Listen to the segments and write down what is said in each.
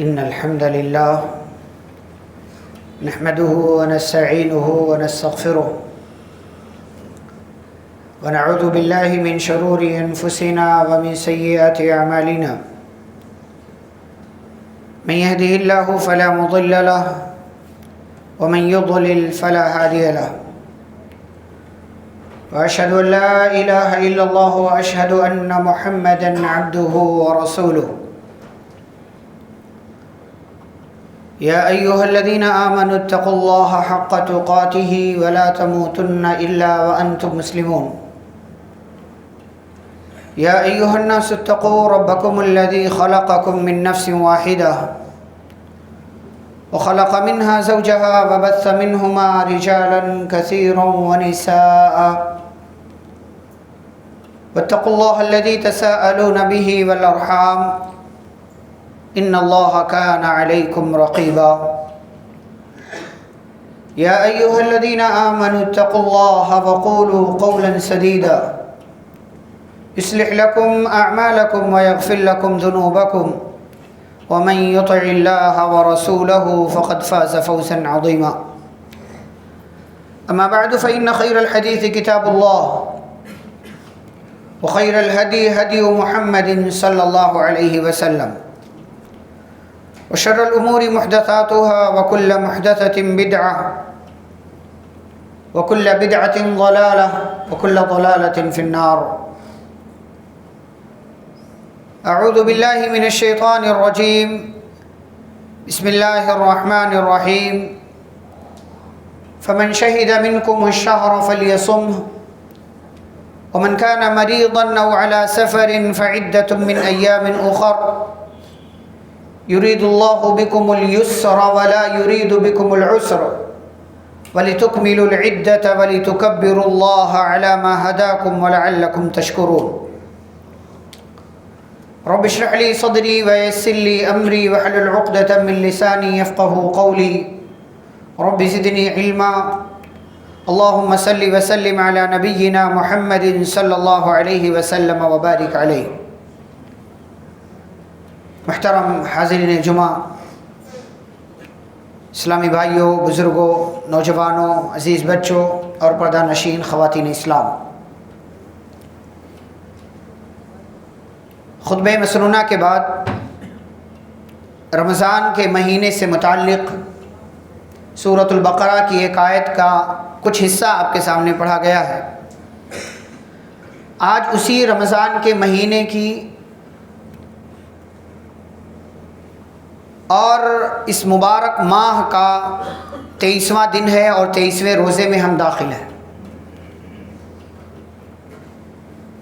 إن الحمد لله نحمده ونستعينه ونستغفره ونعوذ بالله من شرور أنفسنا ومن سيئات أعمالنا من يهده الله فلا مضل له ومن يضلل فلا هادي له وأشهد أن لا إله إلا الله وأشهد أن محمدا عبده ورسوله يا أيها الذين آمنوا اتقوا الله حق تقاته ولا تموتن إلا وأنتم مسلمون يا أيها الناس اتقوا ربكم الذي خلقكم من نفس واحدة وخلق منها زوجها وبث منهما رجالا كثيرا ونساء واتقوا الله الذي تساءلون به والأرحام إن الله كان عليكم رقيبا يا أيها الذين آمنوا اتقوا الله وقولوا قولا سديدا يصلح لكم أعمالكم ويغفر لكم ذنوبكم ومن يطع الله ورسوله فقد فاز فوزا عظيما أما بعد فإن خير الحديث كتاب الله وخير الهدي هدي محمد صلى الله عليه وسلم وشر الأمور محدثاتها وكل محدثة بدعة وكل بدعة ضلالة وكل ضلالة في النار. أعوذ بالله من الشيطان الرجيم. بسم الله الرحمن الرحيم. فمن شهد منكم الشهر فليصمه ومن كان مريضا أو على سفر فعدة من أيام أخر يريد الله بكم اليسر ولا يريد بكم العسر ولتكملوا العدة ولتكبروا الله على ما هداكم ولعلكم تشكرون. رب اشرح لي صدري ويسر لي أمري واحلل عقدة من لساني يفقهوا قولي. رب زدني علما. اللهم صل وسلم على نبينا محمد صلى الله عليه وسلم وبارك عليه. محترم حاضرین جمعہ، اسلامی بھائیوں، بزرگوں، نوجوانوں، عزیز بچوں اور پردہ نشین خواتین اسلام، خطبہ مسنونہ کے بعد رمضان کے مہینے سے متعلق سورۃ البقرہ کی ایک آیت کا کچھ حصہ آپ کے سامنے پڑھا گیا ہے۔ آج اسی رمضان کے مہینے کی اور اس مبارک ماہ کا 23واں دن ہے اور 23ویں روزے میں ہم داخل ہیں۔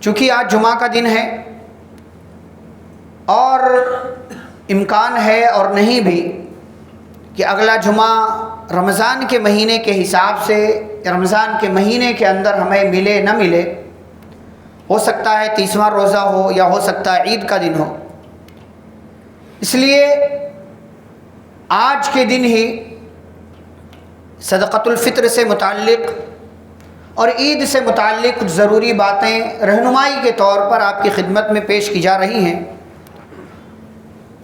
چونکہ آج جمعہ کا دن ہے اور امکان ہے اور نہیں بھی کہ اگلا جمعہ رمضان کے مہینے کے حساب سے رمضان کے مہینے کے اندر ہمیں ملے نہ ملے، ہو سکتا ہے 30واں روزہ ہو یا ہو سکتا ہے عید کا دن ہو۔ اس لیے آج کے دن ہی صدقۃ الفطر سے متعلق اور عید سے متعلق کچھ ضروری باتیں رہنمائی کے طور پر آپ کی خدمت میں پیش کی جا رہی ہیں۔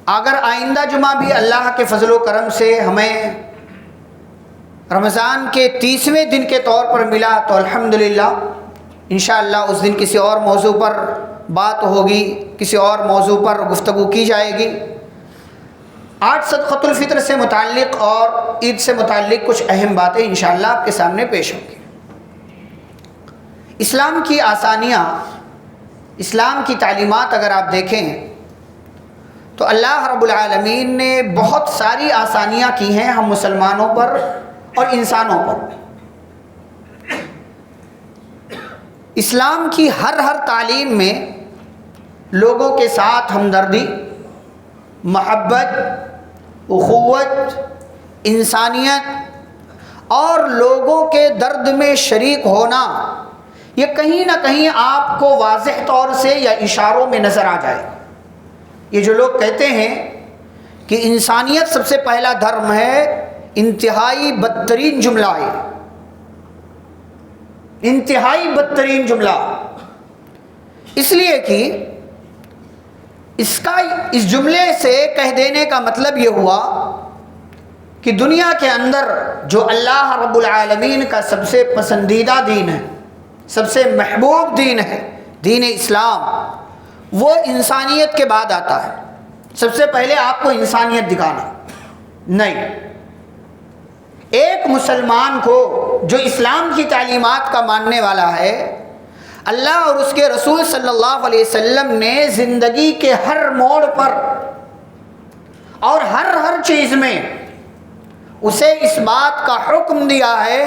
اگر آئندہ جمعہ بھی اللہ کے فضل و کرم سے ہمیں رمضان کے 30ویں دن کے طور پر ملا تو الحمدللہ، انشاءاللہ اس دن کسی اور موضوع پر بات ہوگی، کسی اور موضوع پر گفتگو کی جائے گی۔ آج صدقۃ الفطر سے متعلق اور عید سے متعلق کچھ اہم باتیں انشاءاللہ آپ کے سامنے پیش ہوں گی۔ اسلام کی آسانیاں، اسلام کی تعلیمات اگر آپ دیکھیں تو اللہ رب العالمین نے بہت ساری آسانیاں کی ہیں ہم مسلمانوں پر اور انسانوں پر۔ اسلام کی ہر تعلیم میں لوگوں کے ساتھ ہمدردی، محبت، اخوت، انسانیت اور لوگوں کے درد میں شریک ہونا، یہ کہیں نہ کہیں آپ کو واضح طور سے یا اشاروں میں نظر آ جائے۔ یہ جو لوگ کہتے ہیں کہ انسانیت سب سے پہلا دھرم ہے، انتہائی بدترین جملہ ہے، انتہائی بدترین جملہ، اس لیے کہ اس جملے سے کہہ دینے کا مطلب یہ ہوا کہ دنیا کے اندر جو اللہ رب العالمین کا سب سے پسندیدہ دین ہے، سب سے محبوب دین ہے، دین اسلام، وہ انسانیت کے بعد آتا ہے۔ سب سے پہلے آپ کو انسانیت دکھانا نہیں۔ ایک مسلمان کو جو اسلام کی تعلیمات کا ماننے والا ہے، اللہ اور اس کے رسول صلی اللہ علیہ وسلم نے زندگی کے ہر موڑ پر اور ہر چیز میں اسے اس بات کا حکم دیا ہے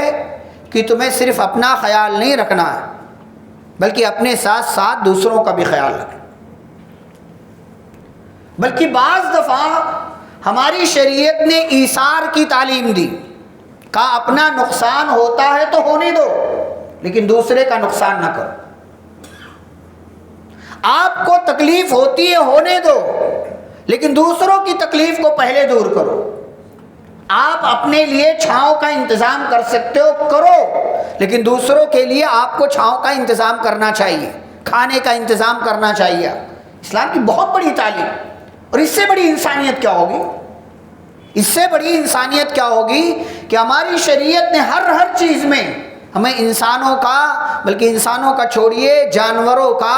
کہ تمہیں صرف اپنا خیال نہیں رکھنا ہے، بلکہ اپنے ساتھ ساتھ دوسروں کا بھی خیال رکھنا۔ بلکہ بعض دفعہ ہماری شریعت نے ایثار کی تعلیم دی، کہا اپنا نقصان ہوتا ہے تو ہونے دو، لیکن دوسرے کا نقصان نہ کرو۔ آپ کو تکلیف ہوتی ہے ہونے دو، لیکن دوسروں کی تکلیف کو پہلے دور کرو۔ آپ اپنے لیے چھاؤں کا انتظام کر سکتے ہو، کرو، لیکن دوسروں کے لیے آپ کو چھاؤں کا انتظام کرنا چاہیے، کھانے کا انتظام کرنا چاہیے۔ اسلام کی بہت بڑی تعلیم، اور اس سے بڑی انسانیت کیا ہوگی؟ اس سے بڑی انسانیت کیا ہوگی کہ ہماری شریعت نے ہر چیز میں ہمیں انسانوں کا، بلکہ انسانوں کا چھوڑیے، جانوروں کا،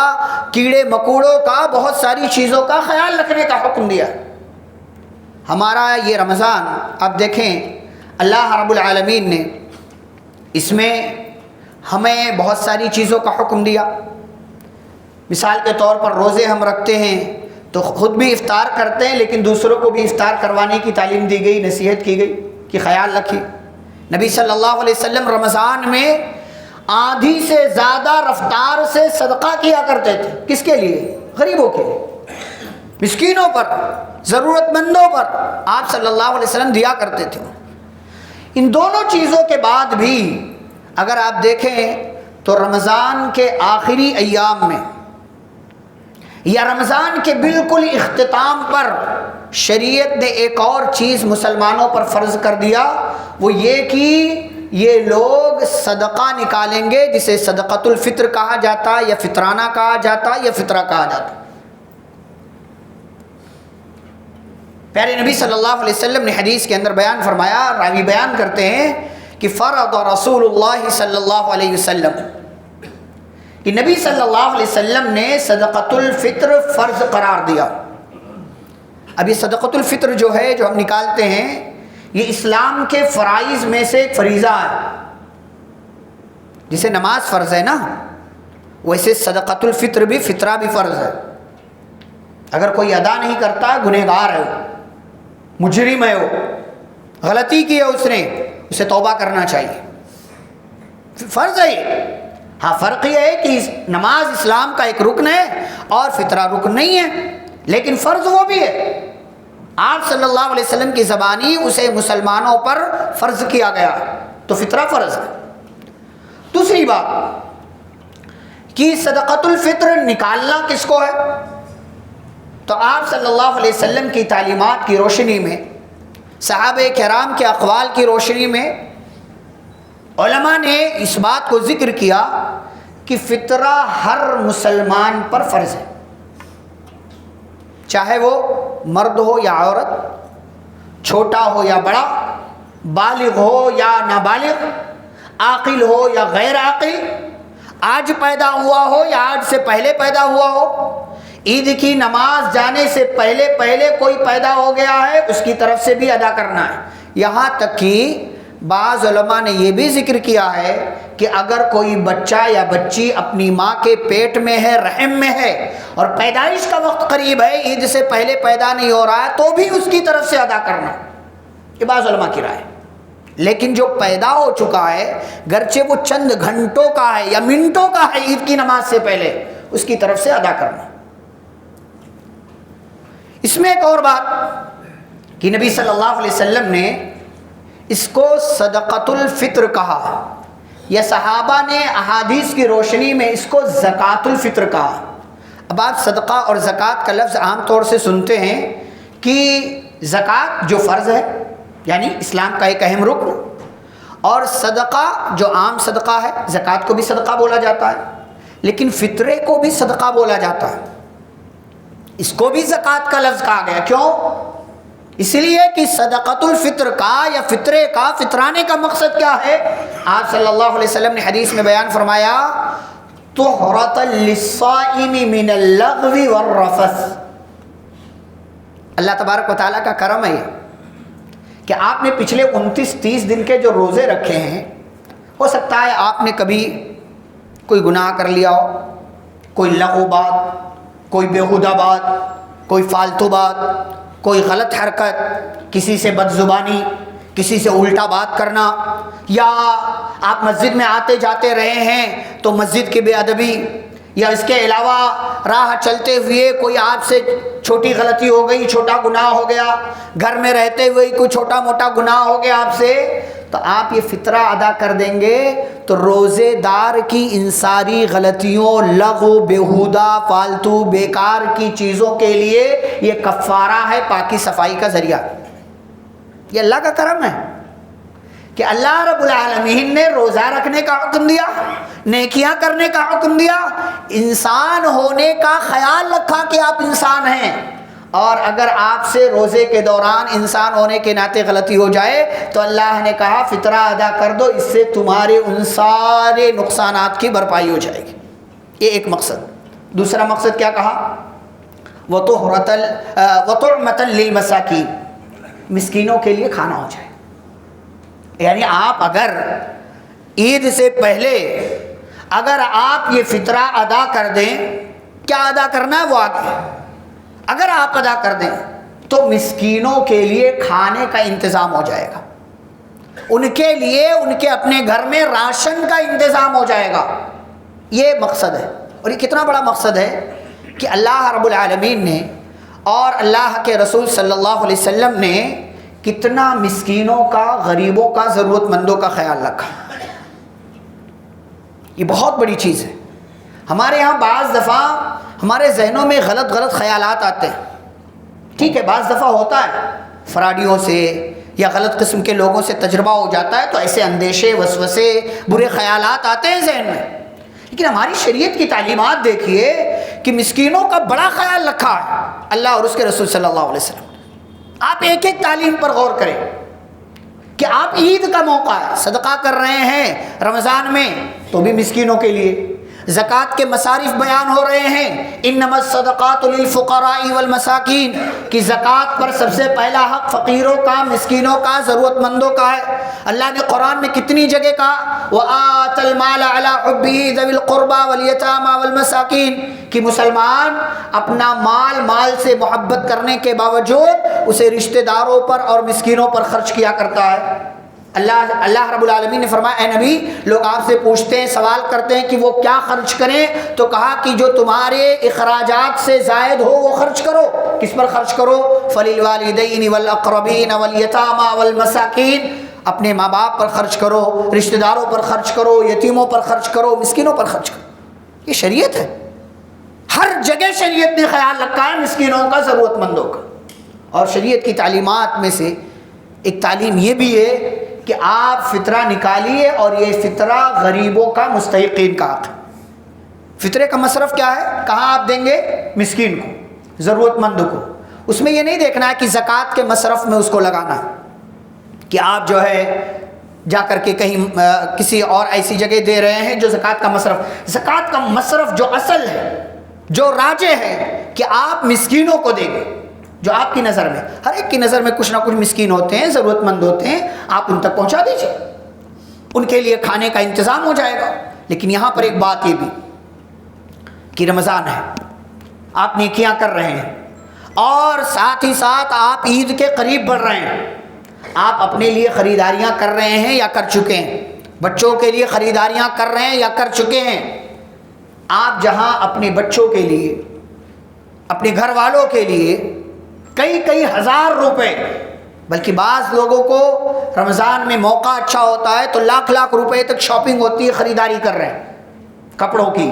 کیڑے مکوڑوں کا، بہت ساری چیزوں کا خیال رکھنے کا حکم دیا۔ ہمارا یہ رمضان اب دیکھیں، اللہ رب العالمین نے اس میں ہمیں بہت ساری چیزوں کا حکم دیا۔ مثال کے طور پر روزے ہم رکھتے ہیں تو خود بھی افطار کرتے ہیں، لیکن دوسروں کو بھی افطار کروانے کی تعلیم دی گئی، نصیحت کی گئی کہ خیال رکھیے۔ نبی صلی اللہ علیہ وسلم رمضان میں آدھی سے زیادہ رفتار سے صدقہ کیا کرتے تھے۔ کس کے لیے؟ غریبوں کے لیے، مسکینوں پر، ضرورت مندوں پر آپ صلی اللہ علیہ وسلم دیا کرتے تھے۔ ان دونوں چیزوں کے بعد بھی اگر آپ دیکھیں تو رمضان کے آخری ایام میں یا رمضان کے بالکل اختتام پر شریعت نے ایک اور چیز مسلمانوں پر فرض کر دیا، وہ یہ کہ یہ لوگ صدقہ نکالیں گے، جسے صدقۃ الفطر کہا جاتا ہے، یا فطرانہ کہا جاتا ہے، یا فطرہ کہا جاتا ہے۔ پیارے نبی صلی اللہ علیہ وسلم نے حدیث کے اندر بیان فرمایا، راوی بیان کرتے ہیں کہ فرض رسول اللہ صلی اللہ علیہ وسلم، کہ نبی صلی اللہ علیہ وسلم نے صدقۃ الفطر فرض قرار دیا۔ اب یہ صدقۃ الفطر جو ہے، جو ہم نکالتے ہیں، یہ اسلام کے فرائض میں سے ایک فریضہ ہے۔ جسے نماز فرض ہے نا، ویسے صدقۃ الفطر بھی، فطرہ بھی فرض ہے۔ اگر کوئی ادا نہیں کرتا، گنہگار ہے، مجرم ہے، وہ غلطی کی ہے اس نے، اسے توبہ کرنا چاہیے، فرض ہے یہ۔ ہاں فرق یہ ہے کہ نماز اسلام کا ایک رکن ہے اور فطرہ رکن نہیں ہے، لیکن فرض وہ بھی ہے۔ آپ صلی اللہ علیہ وسلم کی زبانی اسے مسلمانوں پر فرض کیا گیا، تو فطرہ فرض ہے۔ دوسری بات کہ صدقۃ الفطر نکالنا کس کو ہے، تو آپ صلی اللہ علیہ وسلم کی تعلیمات کی روشنی میں، صحابہ کرام کے اقوال کی روشنی میں، علماء نے اس بات کو ذکر کیا کہ فطرہ ہر مسلمان پر فرض ہے، چاہے وہ مرد ہو یا عورت، چھوٹا ہو یا بڑا، بالغ ہو یا نابالغ، عاقل ہو یا غیر عاقل، آج پیدا ہوا ہو یا آج سے پہلے پیدا ہوا ہو، عید کی نماز جانے سے پہلے کوئی پیدا ہو گیا ہے، اس کی طرف سے بھی ادا کرنا ہے۔ یہاں تک کہ بعض علماء نے یہ بھی ذکر کیا ہے کہ اگر کوئی بچہ یا بچی اپنی ماں کے پیٹ میں ہے، رحم میں ہے، اور پیدائش کا وقت قریب ہے، عید سے پہلے پیدا نہیں ہو رہا ہے، تو بھی اس کی طرف سے ادا کرنا، یہ بعض علماء کی رائے۔ لیکن جو پیدا ہو چکا ہے، گرچہ وہ چند گھنٹوں کا ہے یا منٹوں کا ہے، عید کی نماز سے پہلے اس کی طرف سے ادا کرنا۔ اس میں ایک اور بات کہ نبی صلی اللہ علیہ وسلم نے اس کو صدقۃ الفطر کہا، یا صحابہ نے احادیث کی روشنی میں اس کو زکوٰۃ الفطر کہا۔ اب آپ صدقہ اور زکوٰۃ کا لفظ عام طور سے سنتے ہیں کہ زکوٰۃ جو فرض ہے، یعنی اسلام کا ایک اہم رکن، اور صدقہ جو عام صدقہ ہے، زکوٰۃ کو بھی صدقہ بولا جاتا ہے، لیکن فطرے کو بھی صدقہ بولا جاتا ہے۔ اس کو بھی زکوٰۃ کا لفظ کہا گیا. کیوں؟ اس لیے کہ صدقۃ الفطر کا یا فطرے کا فطرانے کا مقصد کیا ہے؟ آپ صلی اللہ علیہ وسلم نے حدیث میں بیان فرمایا طہرۃ للصائم من اللغو والرفث. اللہ تبارک و تعالیٰ کا کرم ہے کہ آپ نے پچھلے 29-30 دن کے جو روزے رکھے ہیں، ہو سکتا ہے آپ نے کبھی کوئی گناہ کر لیا ہو، کوئی لغو بات، کوئی بیہودہ بات، کوئی فالتو بات، کوئی غلط حرکت، کسی سے بد زبانی، کسی سے الٹا بات کرنا، یا آپ مسجد میں آتے جاتے رہے ہیں تو مسجد کی بے ادبی، یا اس کے علاوہ راہ چلتے ہوئے کوئی آپ سے چھوٹی غلطی ہو گئی، چھوٹا گناہ ہو گیا، گھر میں رہتے ہوئے کوئی چھوٹا موٹا گناہ ہو گیا آپ سے، تو آپ یہ فطرہ ادا کر دیں گے تو روزے دار کی ان ساری غلطیوں، لغو، بیہودہ، فالتو، بیکار کی چیزوں کے لیے یہ کفارہ ہے، پاکی صفائی کا ذریعہ. یہ اللہ کا کرم ہے کہ اللہ رب العالمین نے روزہ رکھنے کا حکم دیا، نیکیاں کرنے کا حکم دیا، انسان ہونے کا خیال رکھا کہ آپ انسان ہیں، اور اگر آپ سے روزے کے دوران انسان ہونے کے ناطے غلطی ہو جائے تو اللہ نے کہا فطرہ ادا کر دو، اس سے تمہارے ان سارے نقصانات کی بھرپائی ہو جائے گی. یہ ایک مقصد. دوسرا مقصد کیا کہا؟ وَطُعْمَةً لِلْمَسَاكِينِ، مسکینوں کے لیے کھانا ہو جائے. یعنی آپ اگر عید سے پہلے اگر آپ یہ فطرہ ادا کر دیں، کیا ادا کرنا ہے وہ آگے، اگر آپ ادا کر دیں تو مسکینوں کے لیے کھانے کا انتظام ہو جائے گا، ان کے لیے ان کے اپنے گھر میں راشن کا انتظام ہو جائے گا. یہ مقصد ہے. اور یہ کتنا بڑا مقصد ہے کہ اللہ رب العالمین نے اور اللہ کے رسول صلی اللہ علیہ وسلم نے کتنا مسکینوں کا، غریبوں کا، ضرورت مندوں کا خیال رکھا. یہ بہت بڑی چیز ہے. ہمارے یہاں بعض دفعہ ہمارے ذہنوں میں غلط خیالات آتے ہیں. ٹھیک ہے، بعض دفعہ ہوتا ہے فراڈیوں سے یا غلط قسم کے لوگوں سے تجربہ ہو جاتا ہے تو ایسے اندیشے، وسوسے، برے خیالات آتے ہیں ذہن میں. لیکن ہماری شریعت کی تعلیمات دیکھیے کہ مسکینوں کا بڑا خیال رکھا ہے اللہ اور اس کے رسول صلی اللہ علیہ وسلم. آپ ایک ایک تعلیم پر غور کریں کہ آپ عید کا موقع ہے، صدقہ کر رہے ہیں رمضان میں تو بھی مسکینوں کے لیے. زکوٰۃ کے مصارف بیان ہو رہے ہیں، انما الصدقات للفقراء والمساکین، کہ زکوٰۃ پر سب سے پہلا حق فقیروں کا، مسکینوں کا، ضرورت مندوں کا ہے. اللہ نے قرآن میں کتنی جگہ کہا وآت المال علی حبہ ذوی القربى والیتامى والمساکین، کہ مسلمان اپنا مال سے محبت کرنے کے باوجود اسے رشتہ داروں پر اور مسکینوں پر خرچ کیا کرتا ہے. اللہ رب العالمین نے فرمایا اے نبی، لوگ آپ سے پوچھتے ہیں، سوال کرتے ہیں کہ وہ کیا خرچ کریں، تو کہا کہ جو تمہارے اخراجات سے زائد ہو وہ خرچ کرو. کس پر خرچ کرو؟ فَلِلْوَالِدَيْنِ وَالْأَقْرَبِينَ وَالْيَتَامَى وَالْمَسَاكِينَ، اپنے ماں باپ پر خرچ کرو، رشتہ داروں پر خرچ کرو، یتیموں پر خرچ کرو، مسکینوں پر خرچ کرو. یہ شریعت ہے. ہر جگہ شریعت نے خیال رکھا ہے مسکینوں کا، ضرورت مندوں کا. اور شریعت کی تعلیمات میں سے ایک تعلیم یہ بھی ہے کہ آپ فطرہ نکالیے، اور یہ فطرہ غریبوں کا، مستحقین کا حق ہے. فطرے کا مصرف کیا ہے؟ کہاں آپ دیں گے؟ مسکین کو، ضرورت مند کو. اس میں یہ نہیں دیکھنا ہے کہ زکوٰۃ کے مصرف میں اس کو لگانا ہے کہ آپ جو ہے جا کر کے کہیں کسی اور ایسی جگہ دے رہے ہیں جو زکوٰۃ کا مصرف. زکوٰۃ کا مصرف جو اصل ہے، جو راجح ہے، کہ آپ مسکینوں کو دیں گے. جو آپ کی نظر میں، ہر ایک کی نظر میں کچھ نہ کچھ مسکین ہوتے ہیں، ضرورت مند ہوتے ہیں، آپ ان تک پہنچا دیجیے، ان کے لیے کھانے کا انتظام ہو جائے گا. لیکن یہاں پر ایک بات یہ بھی کہ رمضان ہے، آپ نیکیاں کر رہے ہیں، اور ساتھ ہی ساتھ آپ عید کے قریب بڑھ رہے ہیں. آپ اپنے لیے خریداریاں کر رہے ہیں یا کر چکے ہیں، بچوں کے لیے خریداریاں کر رہے ہیں یا کر چکے ہیں. آپ جہاں اپنے بچوں کے لیے، اپنے گھر والوں کے لیے کئی ہزار روپے، بلکہ بعض لوگوں کو رمضان میں موقع اچھا ہوتا ہے تو لاکھ روپے تک شاپنگ ہوتی ہے، خریداری کر رہے ہیں، کپڑوں کی،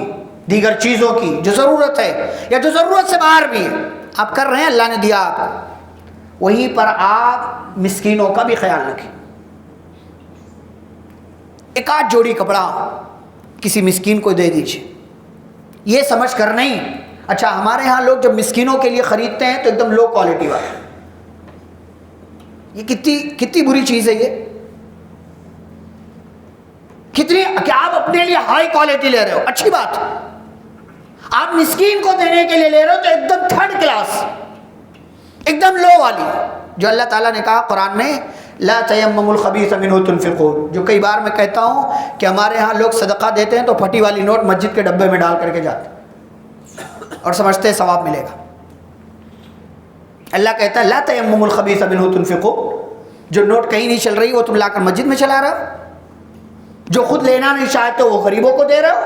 دیگر چیزوں کی جو ضرورت ہے یا جو ضرورت سے باہر بھی ہے، آپ کر رہے ہیں، اللہ نے دیا آپ کو. وہیں پر آپ مسکینوں کا بھی خیال رکھیں. ایک آدھ جوڑی کپڑا کسی مسکین کو دے دیجیے، یہ سمجھ کر نہیں اچھا ہمارے ہاں لوگ جب مسکینوں کے لیے خریدتے ہیں تو ایک دم لو کوالٹی والا. یہ کتنی بری چیز ہے یہ. کتنی کہ آپ اپنے لیے ہائی کوالٹی لے رہے ہو, اچھی بات, آپ مسکین کو دینے کے لیے لے رہے ہو تو ایک دم تھرڈ کلاس, ایک دم لو والی, جو اللہ تعالیٰ نے کہا قرآن میں لا تیمموا الخبیث منہ تنفقون. جو کئی بار میں کہتا ہوں کہ ہمارے ہاں لوگ صدقہ دیتے ہیں تو پھٹی والی نوٹ مسجد کے ڈبے میں ڈال کر کے جاتے ہیں اور سمجھتے ہیں ثواب ملے گا. اللہ کہتا ہے لا تیمموا الخبیث منہ تنفقون. جو نوٹ کہیں نہیں چل رہی وہ تم لا کر مسجد میں چلا رہے ہو, جو خود لینا نہیں چاہتے وہ غریبوں کو دے رہے ہو.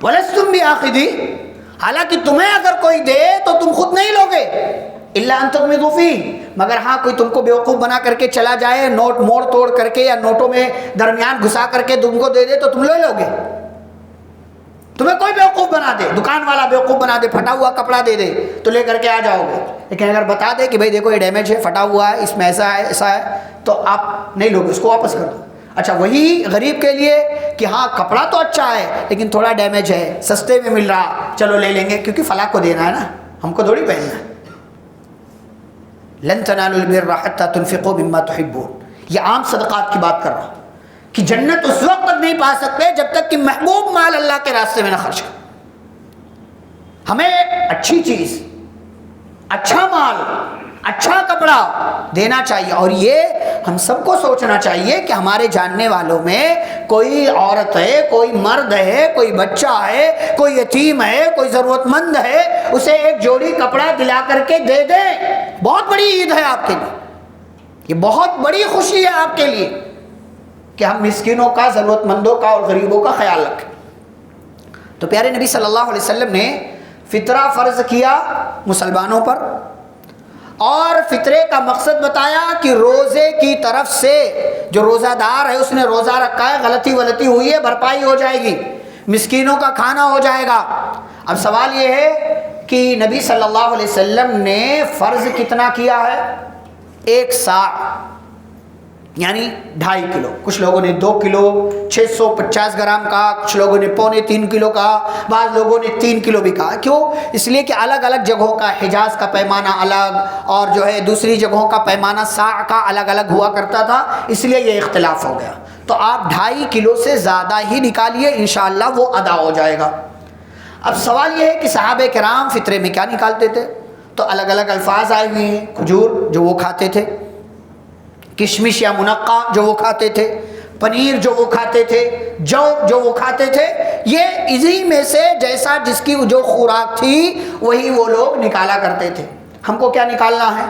وَلَسْتُمْ بِآخِذِينَ, حالانکہ تمہیں اگر کوئی دے تو تم خود نہیں لوگے. إِلَّا أَن تُغْمِضُوا فِيهِ, مگر ہاں کوئی تم کو بیوقوف بنا کر کے چلا جائے, نوٹ موڑ توڑ کر کے یا نوٹوں میں درمیان گھسا کر کے تم کو دے دے تو تم لے لوگے. تمہیں کوئی بیوقوف بنا دے, دکان والا بیوقوف بنا دے, پھٹا ہوا کپڑا دے دے تو لے کر کے آ جاؤ گے. لیکن اگر بتا دے کہ بھائی دیکھو یہ ڈیمیج ہے, پھٹا ہوا ہے, اس میں ایسا ہے ایسا ہے, تو آپ نہیں لوگے, اس کو واپس کر دو. اچھا وہی غریب کے لیے کہ ہاں کپڑا تو اچھا ہے لیکن تھوڑا ڈیمیج ہے, سستے میں مل رہا, چلو لے لیں گے کیونکہ فلاں کو دینا ہے نا, ہم کو تھوڑی پہننا ہے. لن تنالوا البر حتى تنفقوا مما تحبون. یہ عام صدقات کی بات کر رہا ہوں کہ جنت اس وقت تک نہیں پا سکتے جب تک کہ محبوب مال اللہ کے راستے میں نہ خرچ کریں. ہمیں اچھی چیز, اچھا مال, اچھا کپڑا دینا چاہیے. اور یہ ہم سب کو سوچنا چاہیے کہ ہمارے جاننے والوں میں کوئی عورت ہے, کوئی مرد ہے, کوئی بچہ ہے, کوئی یتیم ہے, کوئی ضرورت مند ہے, اسے ایک جوڑی کپڑا دلا کر کے دے دیں. بہت بڑی عید ہے آپ کے لیے, یہ بہت بڑی خوشی ہے آپ کے لیے کہ ہم مسکینوں کا, ضرورت مندوں کا اور غریبوں کا خیال رکھیں. تو پیارے نبی صلی اللہ علیہ وسلم نے فطرہ فرض کیا مسلمانوں پر, اور فطرے کا مقصد بتایا کہ روزے کی طرف سے جو روزہ دار ہے اس نے روزہ رکھا ہے, غلطی ہوئی ہے, بھرپائی ہو جائے گی, مسکینوں کا کھانا ہو جائے گا. اب سوال یہ ہے کہ نبی صلی اللہ علیہ وسلم نے فرض کتنا کیا ہے؟ 1 ساع یعنی 2.5 کلو. کچھ لوگوں نے 2 کلو 650 گرام کہا, کچھ لوگوں نے 2.25 کلو کہا, بعض لوگوں نے 3 کلو بھی کہا. کیوں؟ اس لیے کہ الگ الگ جگہوں کا, حجاز کا پیمانہ الگ اور جو ہے دوسری جگہوں کا پیمانہ ساع کا الگ الگ ہوا کرتا تھا, اس لیے یہ اختلاف ہو گیا. تو آپ 2.5 کلو سے زیادہ ہی نکالیے, انشاءاللہ وہ ادا ہو جائے گا. اب سوال یہ ہے کہ صحابہ کرام فطرے میں کیا نکالتے تھے؟ تو الگ الگ الفاظ آئے ہوئے ہیں. کھجور جو وہ کھاتے تھے, کشمش یا منقع جو وہ کھاتے تھے, پنیر جو وہ کھاتے تھے, جو جو وہ کھاتے تھے, یہ اسی میں سے جیسا جس کی جو خوراک تھی وہی وہ لوگ نکالا کرتے تھے. ہم کو کیا نکالنا ہے؟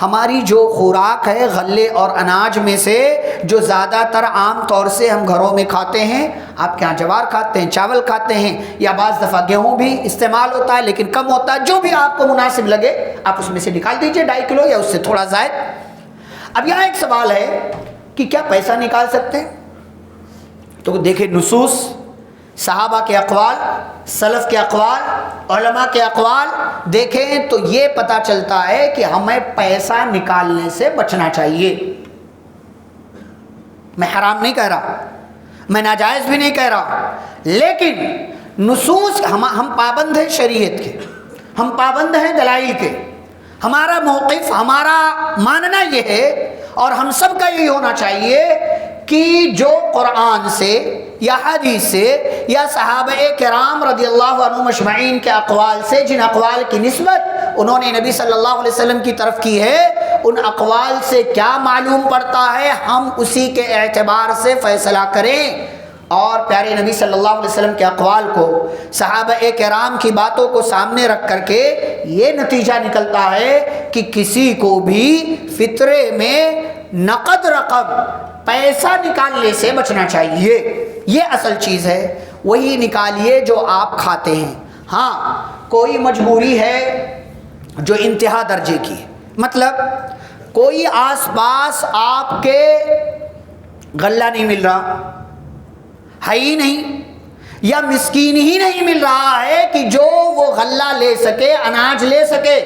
ہماری جو خوراک ہے غلے اور اناج میں سے جو زیادہ تر عام طور سے ہم گھروں میں کھاتے ہیں, آپ کے یہاں جوار کھاتے ہیں, چاول کھاتے ہیں, یا بعض دفعہ گیہوں بھی استعمال ہوتا ہے لیکن کم ہوتا ہے, جو بھی آپ کو مناسب لگے آپ اس میں سے نکال دیجئے 2.5 کلو یا اس سے تھوڑا زائد. اب یہاں ایک سوال ہے کہ کیا پیسہ نکال سکتے ہیں؟ تو دیکھیں نصوص, صحابہ کے اقوال, سلف کے اقوال, علماء کے اقوال دیکھیں تو یہ پتہ چلتا ہے کہ ہمیں پیسہ نکالنے سے بچنا چاہیے. میں حرام نہیں کہہ رہا, میں ناجائز بھی نہیں کہہ رہا, لیکن نصوص ہم پابند ہیں شریعت کے, ہم پابند ہیں دلائل کے. ہمارا موقف, ہمارا ماننا یہ ہے اور ہم سب کا یہی ہونا چاہیے کہ جو قرآن سے یا حدیث سے یا صحابہ کرام رضی اللہ عنہم اجمعین کے اقوال سے, جن اقوال کی نسبت انہوں نے نبی صلی اللہ علیہ وسلم کی طرف کی ہے, ان اقوال سے کیا معلوم پڑتا ہے ہم اسی کے اعتبار سے فیصلہ کریں. اور پیارے نبی صلی اللہ علیہ وسلم کے اقوال کو, صحابہ کرام کی باتوں کو سامنے رکھ کر کے یہ نتیجہ نکلتا ہے کہ کسی کو بھی فطرے میں نقد رقم پیسہ نکالنے سے بچنا چاہیے. یہ اصل چیز ہے, وہی نکالیے جو آپ کھاتے ہیں. ہاں کوئی مجبوری ہے جو انتہا درجے کی ہے, مطلب کوئی آس پاس آپ کے غلہ نہیں مل رہا ہے ہی نہیں, یا مسکین ہی نہیں مل رہا ہے کہ جو وہ غلہ لے سکے, اناج لے سکے,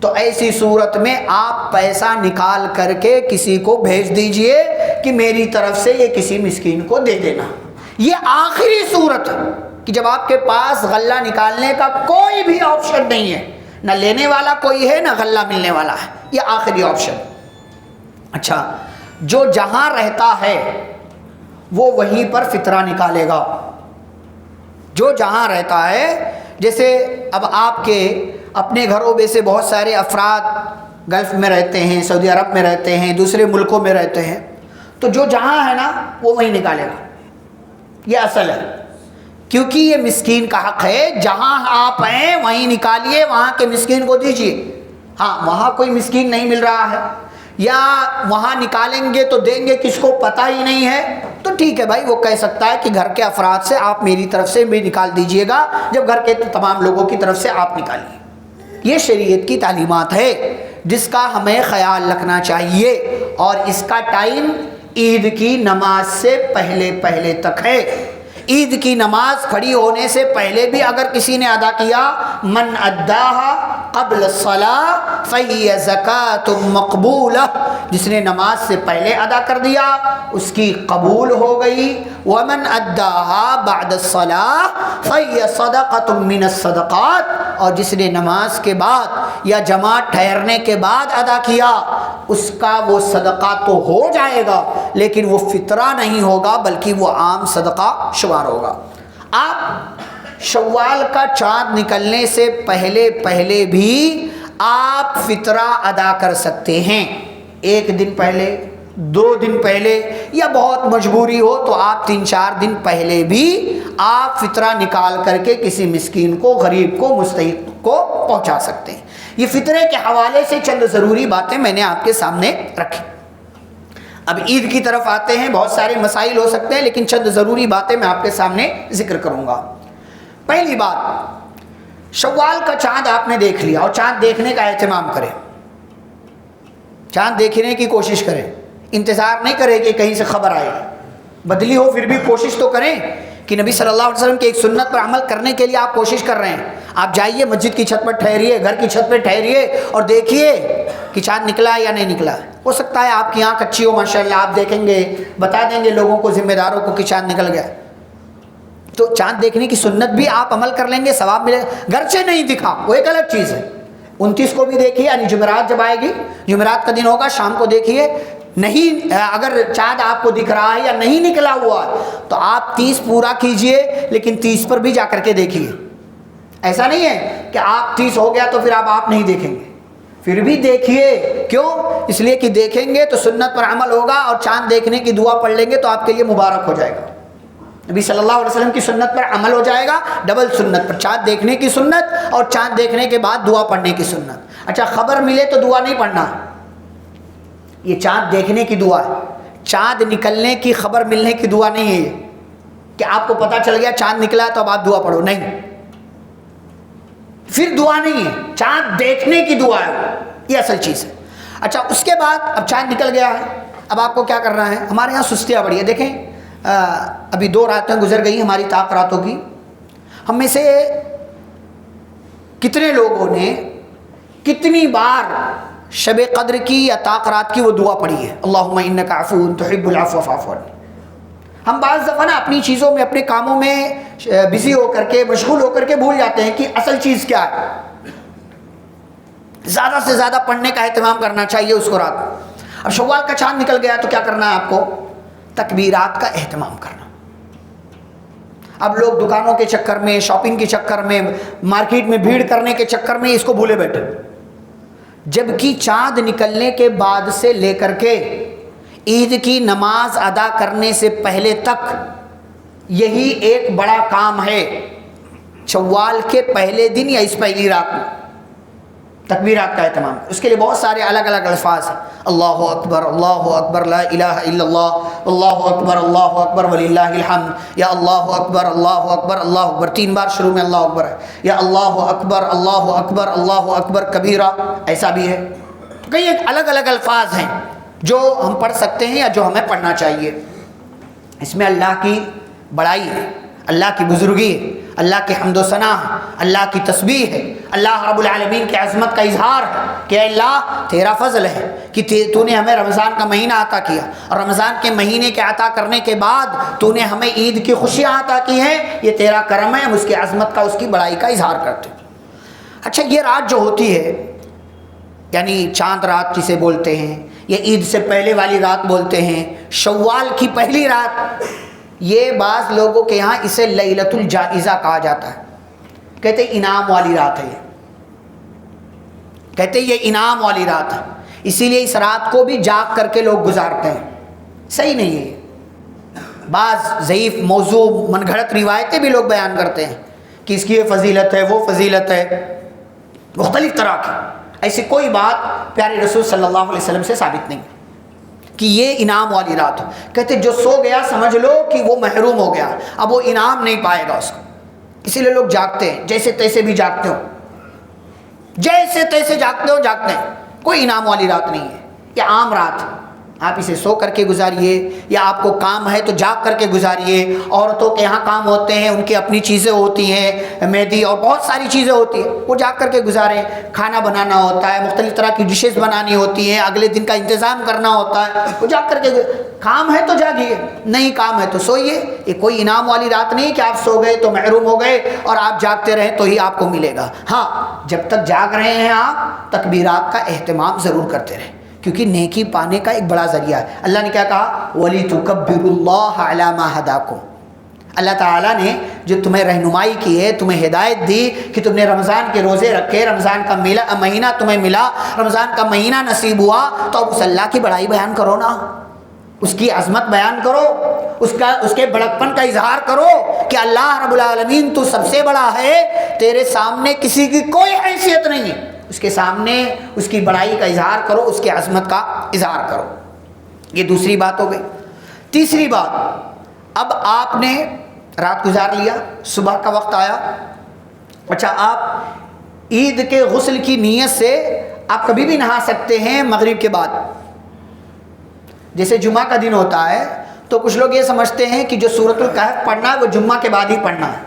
تو ایسی صورت میں آپ پیسہ نکال کر کے کسی کو بھیج دیجئے کہ میری طرف سے یہ کسی مسکین کو دے دینا. یہ آخری صورت ہے, کہ جب آپ کے پاس غلہ نکالنے کا کوئی بھی آپشن نہیں ہے، نہ لینے والا کوئی ہے نہ غلہ ملنے والا ہے، یہ آخری آپشن۔ اچھا، جو جہاں رہتا ہے وہ وہیں پر فطرہ نکالے گا، جو جہاں رہتا ہے۔ جیسے اب آپ کے اپنے گھروں میں سے بہت سارے افراد گلف میں رہتے ہیں، سعودی عرب میں رہتے ہیں، دوسرے ملکوں میں رہتے ہیں، تو جو جہاں ہے نا وہ وہیں نکالے گا، یہ اصل ہے، کیونکہ یہ مسکین کا حق ہے۔ جہاں آپ ہیں وہیں نکالیے، وہاں کے مسکین کو دیجیے۔ ہاں، وہاں کوئی مسکین نہیں مل رہا ہے یا وہاں نکالیں گے تو دیں گے کس کو پتہ ہی نہیں ہے، تو ٹھیک ہے بھائی، وہ کہہ سکتا ہے کہ گھر کے افراد سے آپ میری طرف سے بھی نکال دیجئے گا، جب گھر کے تمام لوگوں کی طرف سے آپ نکالیے۔ یہ شریعت کی تعلیمات ہے جس کا ہمیں خیال رکھنا چاہیے، اور اس کا ٹائم عید کی نماز سے پہلے تک ہے۔ عید کی نماز کھڑی ہونے سے پہلے بھی اگر کسی نے ادا کیا، من اداہا قبل الصلاۃ فہی زکوۃ مقبولہ، جس نے نماز سے پہلے ادا کر دیا اس کی قبول ہو گئی۔ ومن اداہا بعد الصلاۃ فہی صدقۃ من الصدقات، اور جس نے نماز کے بعد یا جماعت ٹھہرنے کے بعد ادا کیا اس کا وہ صدقہ تو ہو جائے گا، لیکن وہ فطرہ نہیں ہوگا بلکہ وہ عام صدقہ شمار ہوگا۔ آپ شوال کا چاند نکلنے سے پہلے بھی آپ فطرہ ادا کر سکتے ہیں، 1 دن پہلے، 2 دن پہلے، یا بہت مجبوری ہو تو آپ 3-4 دن پہلے بھی آپ فطرہ نکال کر کے کسی مسکین کو، غریب کو، مستحق کو پہنچا سکتے ہیں۔ یہ فطرے کے حوالے سے چند ضروری باتیں میں نے آپ کے سامنے رکھی۔ اب عید کی طرف آتے ہیں، بہت سارے مسائل ہو سکتے ہیں لیکن چند ضروری باتیں میں آپ کے سامنے ذکر کروں گا۔ پہلی بات، شوال کا چاند آپ نے دیکھ لیا، اور چاند دیکھنے کا اہتمام کریں، چاند دیکھنے کی کوشش کریں، انتظار نہیں کریں کہ کہیں سے خبر آئے، بدلی ہو پھر بھی کوشش تو کریں کہ نبی صلی اللہ علیہ وسلم کی ایک سنت پر عمل کرنے کے لیے آپ کوشش کر رہے ہیں۔ آپ جائیے مسجد کی چھت پر ٹھہریے، گھر کی چھت پہ ٹھہریے اور دیکھیے کہ چاند نکلا یا نہیں نکلا۔ ہو سکتا ہے آپ کی آنکھ اچھی ہو ماشاءاللہ، آپ دیکھیں گے، بتا دیں گے لوگوں کو، ذمہ داروں کو کہ چاند نکل گیا، تو چاند دیکھنے کی سنت بھی آپ عمل کر لیں گے، ثواب ملے گا۔ گھر سے نہیں دکھا وہ ایک الگ چیز ہے، 29 کو بھی دیکھیے، یعنی جمعرات جب آئے گی، جمعرات کا دن ہوگا، شام کو دیکھیے، نہیں اگر چاند آپ کو دکھ رہا ہے یا نہیں نکلا ہوا تو آپ 30 پورا کیجئے، لیکن 30 پر بھی جا کر کے دیکھیے۔ ایسا نہیں ہے کہ آپ 30 ہو گیا تو پھر آپ نہیں دیکھیں گے، پھر بھی دیکھیے۔ کیوں؟ اس لیے کہ دیکھیں گے تو سنت پر عمل ہوگا، اور چاند دیکھنے کی دعا پڑھ لیں گے تو آپ کے لیے مبارک ہو جائے گا، نبی صلی اللہ علیہ وسلم کی سنت پر عمل ہو جائے گا، ڈبل سنت پر، چاند دیکھنے کی سنت اور چاند دیکھنے کے بعد دعا پڑھنے کی سنت۔ اچھا، خبر ملے تو دعا نہیں پڑھنا، یہ چاند دیکھنے کی دعا ہے، چاند نکلنے کی خبر ملنے کی دعا نہیں ہے یہ کہ آپ کو پتہ چل گیا چاند نکلا تو اب آپ دعا پڑھو، نہیں، پھر دعا نہیں ہے، چاند دیکھنے کی دعا ہے، یہ اصل چیز ہے۔ اچھا، اس کے بعد اب چاند نکل گیا ہے، اب آپ کو کیا کرنا ہے؟ ہمارے یہاں سستیاں بڑی ہے، دیکھیں ابھی 2 راتیں گزر گئی ہماری طاق راتوں کی، ہم میں سے کتنے لوگوں نے کتنی بار شب قدر کی یا طاق رات کی وہ دعا پڑھی ہے، اللہم انک عفو تحب العفو فاعف عنی۔ ہم بعض دفعہ نا اپنی چیزوں میں، اپنے کاموں میں بزی ہو کر کے، مشغول ہو کر کے بھول جاتے ہیں کہ اصل چیز کیا ہے۔ زیادہ سے زیادہ پڑھنے کا اہتمام کرنا چاہیے اس کو رات میں۔ اب شوال کا چاند نکل گیا تو کیا کرنا ہے آپ کو؟ تکبیرات کا اہتمام کرنا۔ اب لوگ دکانوں کے چکر میں، شاپنگ کے چکر میں، مارکیٹ میں بھیڑ کرنے کے چکر میں اس کو بھولے بیٹھے، جبکہ چاند نکلنے کے بعد سے لے کر کے عید کی نماز ادا کرنے سے پہلے تک یہی ایک بڑا کام ہے۔ شوال کے پہلے دن یا اس پہلی رات میں تکبیرات کا اہتمام، اس کے لیے بہت سارے الگ الگ الفاظ ہیں، اللہ اکبر لا الہ الا اللہ، اللہ اکبر وللہ الحمد، یا اللہ اکبر اللہ اکبر 3 بار شروع میں اللہ اکبر ہے، یا اللہ اکبر کبیرہ، ایسا بھی ہے۔ تو کئی ایک الگ الگ الفاظ ہیں جو ہم پڑھ سکتے ہیں یا جو ہمیں پڑھنا چاہیے۔ اس میں اللہ کی بڑائی ہے، اللہ کی بزرگی ہے، اللہ کی حمد و ثنا ہے، اللہ کی تسبیح ہے، اللہ رب العالمین کی عظمت کا اظہار ہے کہ اے اللہ تیرا فضل ہے کہ تو نے ہمیں رمضان کا مہینہ عطا کیا، اور رمضان کے مہینے کے عطا کرنے کے بعد تو نے ہمیں عید کی خوشیاں عطا کی ہیں، یہ تیرا کرم ہے، ہم اس کی عظمت کا، اس کی بڑائی کا اظہار کرتے ہیں۔ اچھا، یہ رات جو ہوتی ہے یعنی چاند رات جسے بولتے ہیں، یا عید سے پہلے والی رات بولتے ہیں، شوال کی پہلی رات، یہ بعض لوگوں کے یہاں اسے لیلۃ الجائزہ کہا جاتا ہے، کہتے ہیں انعام والی رات ہے، کہتے ہیں یہ انعام والی رات ہے، اسی لیے اس رات کو بھی جاگ کر کے لوگ گزارتے ہیں۔ صحیح نہیں ہے، بعض ضعیف موضوع من گھڑت روایتیں بھی لوگ بیان کرتے ہیں کہ اس کی یہ فضیلت ہے، وہ فضیلت ہے، مختلف طرح کی، ایسی کوئی بات پیارے رسول صلی اللہ علیہ وسلم سے ثابت نہیں کہ یہ انعام والی رات ہو۔ کہتے جو سو گیا سمجھ لو کہ وہ محروم ہو گیا، اب وہ انعام نہیں پائے گا اس کو، اسی لیے لوگ جاگتے ہیں، جیسے تیسے بھی جاگتے ہو، جیسے تیسے جاگتے ہو جاگتے ہیں، کوئی انعام والی رات نہیں ہے، یہ عام رات ہے، آپ اسے سو کر کے گزاریے، یا آپ کو کام ہے تو جاگ کر کے گزاریے۔ عورتوں کے یہاں کام ہوتے ہیں، ان کی اپنی چیزیں ہوتی ہیں، مہندی اور بہت ساری چیزیں ہوتی ہیں، وہ جاگ کر کے گزاریں۔ کھانا بنانا ہوتا ہے، مختلف طرح کی ڈشز بنانی ہوتی ہیں، اگلے دن کا انتظام کرنا ہوتا ہے، وہ جاگ کر کے کام ہے تو جاگیے، نہیں کام ہے تو سوئیے۔ یہ کوئی انعام والی رات نہیں کہ آپ سو گئے تو محروم ہو گئے اور آپ جاگتے رہیں تو ہی آپ کو ملے گا۔ ہاں، جب تک جاگ رہے ہیں آپ تکبیرات کا اہتمام ضرور کرتے رہیں، کیونکہ نیکی پانے کا ایک بڑا ذریعہ ہے۔ اللہ نے کیا کہا؟ وَلِتُكَبِّرُوا اللَّهَ عَلَى مَا هَدَاكُمْ، اللہ تعالیٰ نے جو تمہیں رہنمائی کی ہے، تمہیں ہدایت دی کہ تم نے رمضان کے روزے رکھے، رمضان کا مہینہ تمہیں ملا، رمضان کا مہینہ نصیب ہوا، تو اب اس اللہ کی بڑائی بیان کرو نا، اس کی عظمت بیان کرو، اس کے بڑکپن کا اظہار کرو کہ اللہ رب العالمین تو سب سے بڑا ہے، تیرے سامنے کسی کی کوئی حیثیت نہیں ہے، اس کے سامنے اس کی بڑائی کا اظہار کرو، اس کی عظمت کا اظہار کرو۔ یہ دوسری بات ہو گئی۔ تیسری بات، اب آپ نے رات گزار لیا، صبح کا وقت آیا، اچھا آپ عید کے غسل کی نیت سے آپ کبھی بھی نہا سکتے ہیں مغرب کے بعد۔ جیسے جمعہ کا دن ہوتا ہے تو کچھ لوگ یہ سمجھتے ہیں کہ جو سورۃ الکہف پڑھنا ہے وہ جمعہ کے بعد ہی پڑھنا ہے،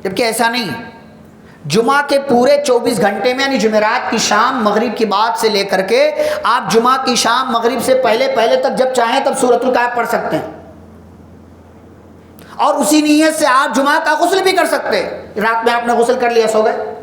جبکہ ایسا نہیں ہے۔ جمعہ کے پورے 24 گھنٹے میں، یعنی جمعرات کی شام مغرب کی بعد سے لے کر کے آپ جمعہ کی شام مغرب سے پہلے تک جب چاہیں تب سورۃ الکہف پڑھ سکتے ہیں، اور اسی نیت سے آپ جمعہ کا غسل بھی کر سکتے ہیں۔ رات میں آپ نے غسل کر لیا، سو گئے،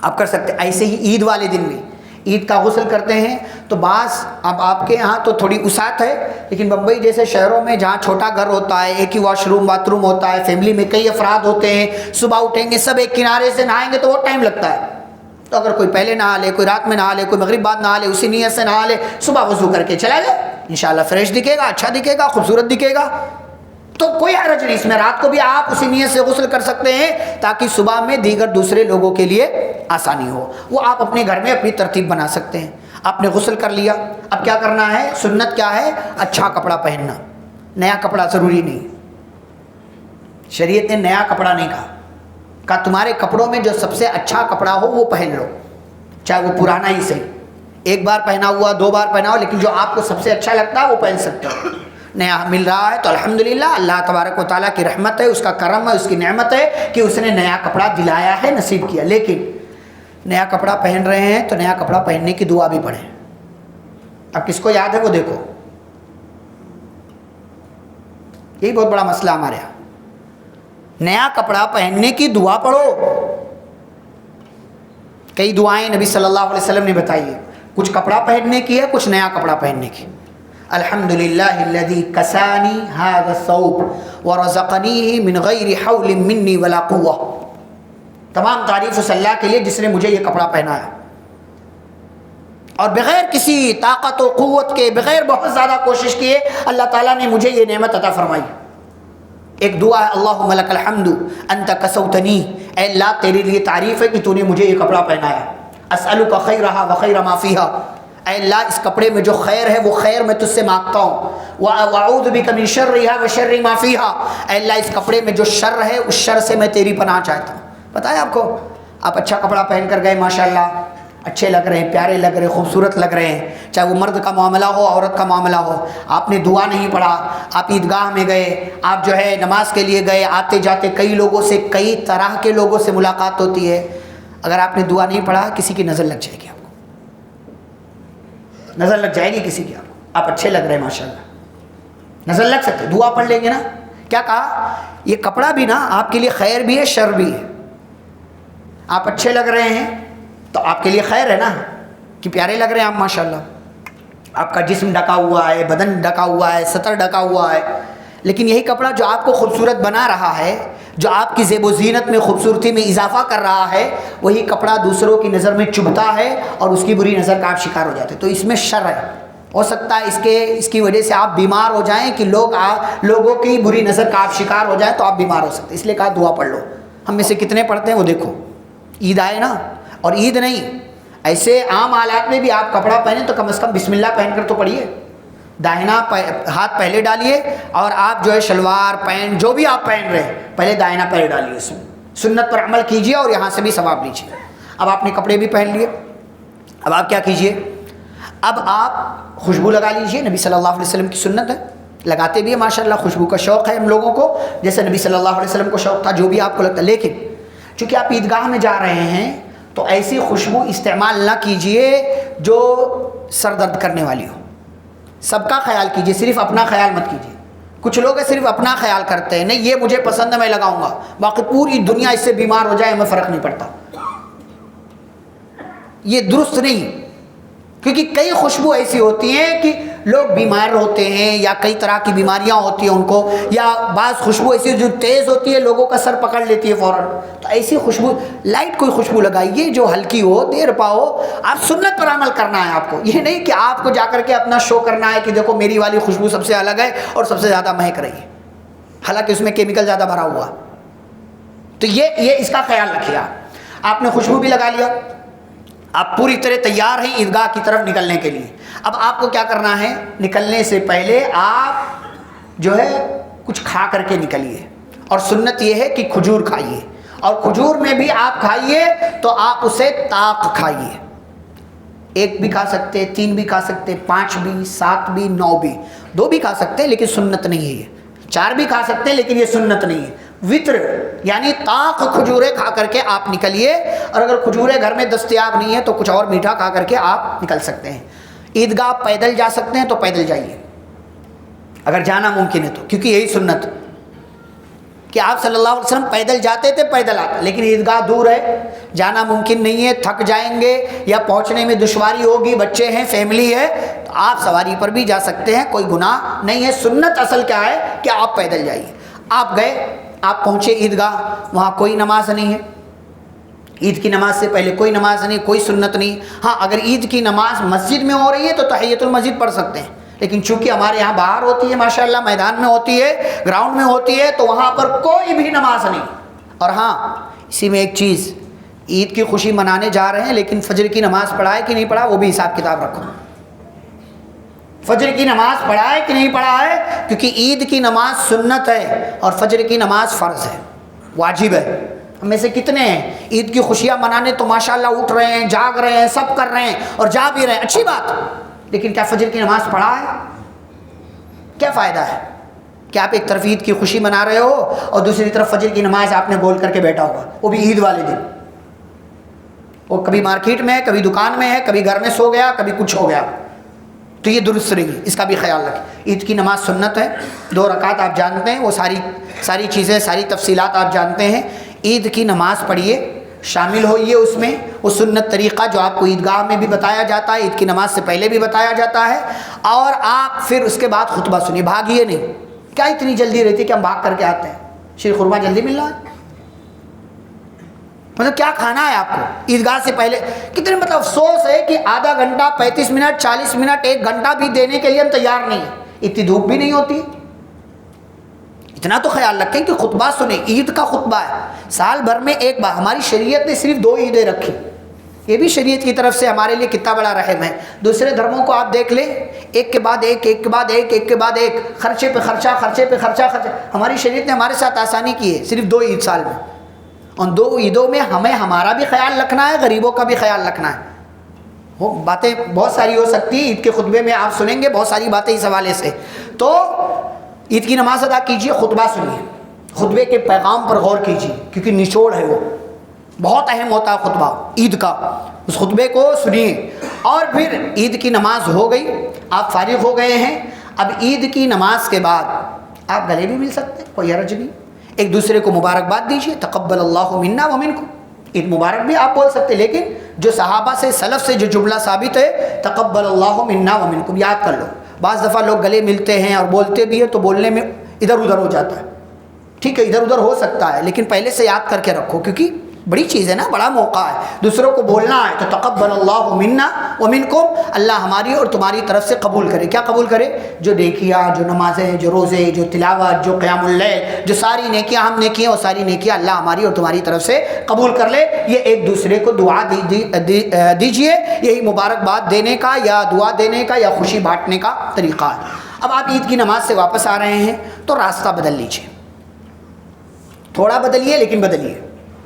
آپ کر سکتے۔ ایسے ہی عید والے دن بھی عید کا غسل کرتے ہیں تو بعض، اب آپ کے ہاں تو تھوڑی وسعت ہے، لیکن بمبئی جیسے شہروں میں جہاں چھوٹا گھر ہوتا ہے، ایک ہی واش روم باتھ روم ہوتا ہے، فیملی میں کئی افراد ہوتے ہیں، صبح اٹھیں گے سب ایک کنارے سے نہائیں گے تو وہ ٹائم لگتا ہے۔ تو اگر کوئی پہلے نہا لے، کوئی رات میں نہا لے، کوئی مغرب بعد نہا لے، اسی نیت سے نہا لے، صبح وضو کر کے چلا جائے، انشاءاللہ فریش دکھے گا، اچھا دکھے گا، خوبصورت دکھے گا، تو کوئی حرج نہیں اس میں۔ رات کو بھی آپ اسی نیت سے غسل کر سکتے ہیں تاکہ صبح میں دیگر دوسرے لوگوں کے لیے آسانی ہو۔ وہ آپ اپنے گھر میں اپنی ترتیب بنا سکتے ہیں۔ آپ نے غسل کر لیا، اب کیا کرنا ہے؟ سنت کیا ہے؟ اچھا کپڑا پہننا، نیا کپڑا ضروری نہیں، شریعت نے نیا کپڑا نہیں کہا تمہارے کپڑوں میں جو سب سے اچھا کپڑا ہو وہ پہن لو، چاہے وہ پرانا ہی صحیح، ایک بار پہنا ہوا، دو بار پہنا ہو، لیکن جو آپ کو سب سے اچھا لگتا ہے وہ پہن سکتے ہو۔ نیا مل رہا ہے تو الحمدللہ، اللہ تبارک و تعالیٰ کی رحمت ہے، اس کا کرم ہے، اس کی نعمت ہے کہ اس نے نیا کپڑا دلایا ہے، نصیب کیا۔ لیکن نیا کپڑا پہن رہے ہیں تو نیا کپڑا پہننے کی دعا بھی پڑھیں۔ اب کس کو یاد ہے وہ دیکھو، یہی بہت بڑا مسئلہ ہمارے یہاں، نیا کپڑا پہننے کی دعا پڑھو۔ کئی دعائیں نبی صلی اللہ علیہ وسلم نے بتائی ہے، کچھ کپڑا پہننے کی ہے، کچھ نیا کپڑا پہننے کی۔ الحمدللہ الذی کسانی ھذا الثوب ورزقنیہ من غیر حول منی ولا قوہ، تمام تعریف اس اللہ کے لیے جس نے مجھے یہ کپڑا پہنایا اور بغیر کسی طاقت و قوت کے، بغیر بہت زیادہ کوشش کیے اللہ تعالیٰ نے مجھے یہ نعمت عطا فرمائی۔ ایک دعا ہے، اللہم لک الحمد انت کسوتنی، اے اللہ تیرے لیے تعریف ہے کہ تو نے مجھے یہ کپڑا پہنایا۔ اسألک خیرہا وخیر ما فیہا، اے اللہ اس کپڑے میں جو خیر ہے وہ خیر میں تجھ سے مانگتا ہوں۔ وَأَعُوذُ بِكَ مِن شَرِّهَا وَشَرِّ مَا فِيهَا، اے اللہ اس کپڑے میں جو شر ہے اس شر سے میں تیری پناہ چاہتا ہوں۔ پتہ ہے آپ کو، آپ اچھا کپڑا پہن کر گئے، ماشاءاللہ اچھے لگ رہے ہیں، پیارے لگ رہے ہیں، خوبصورت لگ رہے ہیں، چاہے وہ مرد کا معاملہ ہو عورت کا معاملہ ہو، آپ نے دعا نہیں پڑھا، آپ عیدگاہ میں گئے، آپ جو ہے نماز کے لیے گئے، آتے جاتے کئی لوگوں سے، کئی طرح کے لوگوں سے ملاقات ہوتی ہے، اگر آپ نے دعا نہیں پڑھا کسی کی نظر لگ جائے گی، آپ کو نظر لگ جائے گی کسی کی، آپ اچھے لگ رہے ہیں ماشاءاللہ، نظر لگ سکتے، دعا پڑھ لیں گے نا. کیا کہا؟ یہ کپڑا بھی نا آپ کے لیے خیر بھی ہے شر بھی ہے. آپ اچھے لگ رہے ہیں تو آپ کے لیے خیر ہے نا کہ پیارے لگ رہے ہیں آپ ماشاءاللہ، آپ کا جسم ڈھکا ہوا ہے، بدن ڈھکا ہوا ہے، سطر ڈھکا ہوا ہے. لیکن یہی کپڑا جو آپ کو خوبصورت بنا رہا ہے، جو آپ کی زیب و زینت میں خوبصورتی میں اضافہ کر رہا ہے، وہی کپڑا دوسروں کی نظر میں چبھتا ہے اور اس کی بری نظر کا آپ شکار ہو جاتے ہیں. تو اس میں شر ہے. ہو سکتا ہے اس کی وجہ سے آپ بیمار ہو جائیں کہ لوگوں کی بری نظر کا آپ شکار ہو جائیں تو آپ بیمار ہو سکتے ہیں. اس لیے کہا دعا پڑھ لو. ہم میں سے کتنے پڑھتے ہیں وہ دیکھو. عید آئے نا، اور عید نہیں ایسے عام حالات میں بھی آپ کپڑا پہنیں تو کم از کم بسم اللہ پہن کر تو پڑھیے. داہنا ہاتھ پہلے ڈالیے اور آپ جو ہے شلوار پینٹ جو بھی آپ پہن رہے ہیں پہلے داہنا پیر ڈالیے. اس میں سنت پر عمل کیجیے اور یہاں سے بھی ثواب لیجیے. اب آپ نے کپڑے بھی پہن لیے، اب آپ کیا کیجیے؟ اب آپ خوشبو لگا لیجیے. نبی صلی اللہ علیہ وسلم کی سنت ہے، لگاتے بھی ہیں ماشاءاللہ. خوشبو کا شوق ہے ہم لوگوں کو، جیسے نبی صلی اللہ علیہ وسلم کو شوق تھا، جو بھی آپ کو لگتا ہے. لیکن چونکہ آپ عیدگاہ میں جا رہے ہیں تو ایسی خوشبو استعمال نہ کیجیے جو سر درد کرنے والی ہو. سب کا خیال کیجیے، صرف اپنا خیال مت کیجیے. کچھ لوگ صرف اپنا خیال کرتے ہیں، نہیں یہ مجھے پسند ہے میں لگاؤں گا، باقی پوری دنیا اس سے بیمار ہو جائے ہمیں فرق نہیں پڑتا. یہ درست نہیں، کیونکہ کئی خوشبو ایسی ہوتی ہیں کہ لوگ بیمار ہوتے ہیں یا کئی طرح کی بیماریاں ہوتی ہیں ان کو، یا بعض خوشبو ایسی جو تیز ہوتی ہے لوگوں کا سر پکڑ لیتی ہے فوراً. تو ایسی خوشبو لائٹ کوئی خوشبو لگائیے جو ہلکی ہو، دیر پا ہو. آپ سنت پر عمل کرنا ہے آپ کو. یہ نہیں کہ آپ کو جا کر کے اپنا شو کرنا ہے کہ دیکھو میری والی خوشبو سب سے الگ ہے اور سب سے زیادہ مہک رہی ہے، حالانکہ اس میں کیمیکل زیادہ بھرا ہوا. تو یہ اس کا خیال رکھیے. آپ نے خوشبو بھی لگا لیا، آپ پوری طرح تیار ہیں عیدگاہ کی طرف نکلنے کے لیے. اب آپ کو کیا کرنا ہے؟ نکلنے سے پہلے آپ جو ہے کچھ کھا کر کے نکلیے. اور سنت یہ ہے کہ کھجور کھائیے، اور کھجور میں بھی آپ کھائیے تو آپ اسے طاق کھائیے. 1 بھی کھا سکتے، 3 بھی کھا سکتے، 5 بھی، 7 بھی، 9 بھی. 2 بھی کھا سکتے ہیں لیکن سنت نہیں ہے. یہ 4 بھی کھا سکتے ہیں لیکن یہ سنت نہیں ہے. وطر یعنی طاق کھجورے کھا کر کے آپ نکلیے. اور اگر کھجورے گھر میں دستیاب نہیں ہے تو کچھ اور میٹھا کھا کر کے آپ نکل سکتے ہیں. عیدگاہ پیدل جا سکتے ہیں تو پیدل جائیے اگر جانا ممکن ہے تو، کیونکہ یہی سنت کہ آپ صلی اللہ علیہ وسلم پیدل جاتے تھے پیدل آتے. لیکن عیدگاہ دور ہے، جانا ممکن نہیں ہے، تھک جائیں گے یا پہنچنے میں دشواری ہوگی، بچے ہیں، فیملی ہے، تو آپ سواری پر بھی جا سکتے ہیں، کوئی گناہ نہیں ہے. سنت اصل کیا ہے کہ آپ پیدل جائیے. آپ گئے، آپ پہنچے عیدگاہ، وہاں کوئی نماز نہیں ہے. عید کی نماز سے پہلے کوئی نماز نہیں، کوئی سنت نہیں. ہاں اگر عید کی نماز مسجد میں ہو رہی ہے تو تحیۃ المسجد پڑھ سکتے ہیں. لیکن چونکہ ہمارے یہاں باہر ہوتی ہے ماشاءاللہ، میدان میں ہوتی ہے، گراؤنڈ میں ہوتی ہے، تو وہاں پر کوئی بھی نماز نہیں. اور ہاں اسی میں ایک چیز، عید کی خوشی منانے جا رہے ہیں لیکن فجر کی نماز پڑھا ہے کہ نہیں پڑھا وہ بھی حساب کتاب رکھو. فجر کی نماز پڑھا ہے کہ نہیں پڑھا ہے، کیونکہ عید کی نماز سنت ہے اور فجر کی نماز فرض ہے، واجب ہے. ہم میں سے کتنے ہیں عید کی خوشیاں منانے تو ماشاءاللہ اٹھ رہے ہیں، جاگ رہے ہیں، سب کر رہے ہیں اور جا بھی رہے ہیں، اچھی بات، لیکن کیا فجر کی نماز پڑھا ہے؟ کیا فائدہ ہے کہ آپ ایک طرف عید کی خوشی منا رہے ہو اور دوسری طرف فجر کی نماز آپ نے بول کر کے بیٹھا ہوگا، وہ بھی عید والے دن. وہ کبھی مارکیٹ میں ہے، کبھی دکان میں ہے، کبھی گھر میں سو گیا، کبھی کچھ ہو گیا. تو یہ درست نہیں، اس کا بھی خیال رکھیں. عید کی نماز سنت ہے، 2 رکعت آپ جانتے ہیں، وہ ساری چیزیں، ساری تفصیلات آپ جانتے ہیں. عید کی نماز پڑھیے، شامل ہوئیے اس میں. وہ سنت طریقہ جو آپ کو عیدگاہ میں بھی بتایا جاتا ہے، عید کی نماز سے پہلے بھی بتایا جاتا ہے. اور آپ پھر اس کے بعد خطبہ سنیے. بھاگیے نہیں. کیا اتنی جلدی رہتی کہ ہم بھاگ کر کے آتے ہیں؟ شیر خورما جلدی مل رہا ہے؟ مطلب کیا کھانا ہے آپ کو عیدگاہ سے پہلے؟ کتنے مطلب افسوس ہے کہ آدھا گھنٹہ، 35 منٹ، 40 منٹ، 1 گھنٹہ بھی دینے کے لیے ہم تیار نہیں ہیں. اتنی دھوپ بھی نہیں ہوتی. اتنا تو خیال رکھیں کہ خطبہ سنیں. عید کا خطبہ ہے، سال بھر میں ایک بار. ہماری شریعت نے صرف 2 عیدیں رکھی، یہ بھی شریعت کی طرف سے ہمارے لیے کتنا بڑا رحم ہے. دوسرے دھرموں کو آپ دیکھ لیں، ایک کے بعد ایک، ایک کے بعد ایک، ایک کے بعد ایک، خرچے پہ خرچہ، خرچے پہ خرچہ. ہماری شریعت نے ہمارے ساتھ آسانی کی ہے، صرف 2 عید سال میں. ان 2 عیدوں میں ہمیں ہمارا بھی خیال رکھنا ہے، غریبوں کا بھی خیال رکھنا ہے. وہ باتیں بہت ساری ہو سکتی ہیں، عید کے خطبے میں آپ سنیں گے بہت ساری باتیں اس حوالے سے. تو عید کی نماز ادا کیجیے، خطبہ سنیے، خطبے کے پیغام پر غور کیجیے کیونکہ نچوڑ ہے وہ. بہت اہم ہوتا ہے خطبہ عید کا، اس خطبے کو سنیے۔ اور پھر عید کی نماز ہو گئی، آپ فارغ ہو گئے ہیں، اب عید کی نماز کے بعد آپ گلے بھی مل سکتے ہیں، کوئی حرج نہیں، ایک دوسرے کو مبارکباد دیجیے، تقبل اللہ منا ومنکم، عید مبارک بھی آپ بول سکتے ہیں، لیکن جو صحابہ سے سلف سے جو جملہ ثابت ہے تقبل اللہ منا ومنکم، یاد کر لو۔ بعض دفعہ لوگ گلے ملتے ہیں اور بولتے بھی ہیں تو بولنے میں ادھر ادھر ہو جاتا ہے، ٹھیک ہے ادھر ادھر ہو سکتا ہے، لیکن پہلے سے یاد کر کے رکھو، کیونکہ بڑی چیز ہے نا، بڑا موقع ہے، دوسروں کو بولنا ہے تو تقبل اللہ منا ومنکم، اللہ ہماری اور تمہاری طرف سے قبول کرے۔ کیا قبول کرے؟ جو نیکیاں، جو نمازیں، جو روزے، جو تلاوت، جو قیام اللیل، جو ساری نیکیاں ہم نے کی ہیں، وہ ساری نیکیاں اللہ ہماری اور تمہاری طرف سے قبول کر لے۔ یہ ایک دوسرے کو دعا دیجیے، یہی مبارکباد دینے کا یا دعا دینے کا یا خوشی بانٹنے کا طریقہ ہے۔ اب آپ عید کی نماز سے واپس آ رہے ہیں تو راستہ بدل لیجیے، تھوڑا بدلیے لیکن بدلیے،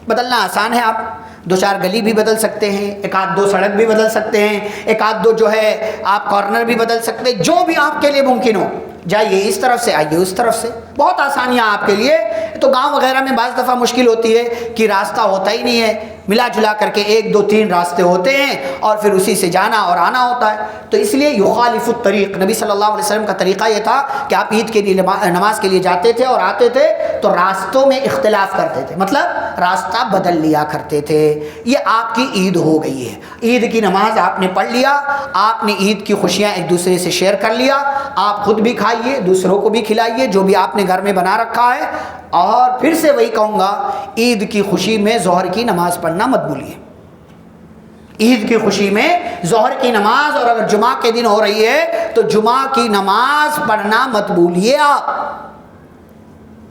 بدلنا آسان ہے، آپ دو چار گلی بھی بدل سکتے ہیں، ایک آدھ دو سڑک بھی بدل سکتے ہیں، ایک آدھ دو جو ہے آپ کارنر بھی بدل سکتے ہیں، جو بھی آپ کے لیے ممکن ہو، جائیے اس طرف سے آئیے اس طرف سے، بہت آسانیاں آپ کے لیے۔ تو گاؤں وغیرہ میں بعض دفعہ مشکل ہوتی ہے کہ راستہ ہوتا ہی نہیں ہے، ملا جلا کر کے ایک دو تین راستے ہوتے ہیں اور پھر اسی سے جانا اور آنا ہوتا ہے، تو اس لیے یخالف الطریق، نبی صلی اللہ علیہ وسلم کا طریقہ یہ تھا کہ آپ عید کے لیے نماز کے لیے جاتے تھے اور آتے تھے تو راستوں میں اختلاف کرتے تھے، مطلب راستہ بدل لیا کرتے تھے۔ یہ آپ کی عید ہو گئی ہے، عید کی نماز آپ نے پڑھ لیا، آپ نے عید کی خوشیاں ایک دوسرے سے شیئر کر لیا، آپ خود بھی کھائیے، دوسروں کو بھی کھلائیے جو بھی آپ نے گھر میں بنا رکھا ہے۔ اور پھر سے وہی کہوں گا، عید کی خوشی میں ظہر کی نماز پڑھنا مت بھولیے، عید کی خوشی میں ظہر کی نماز، اور اگر جمعہ کے دن ہو رہی ہے تو جمعہ کی نماز پڑھنا مت بھولیے آپ،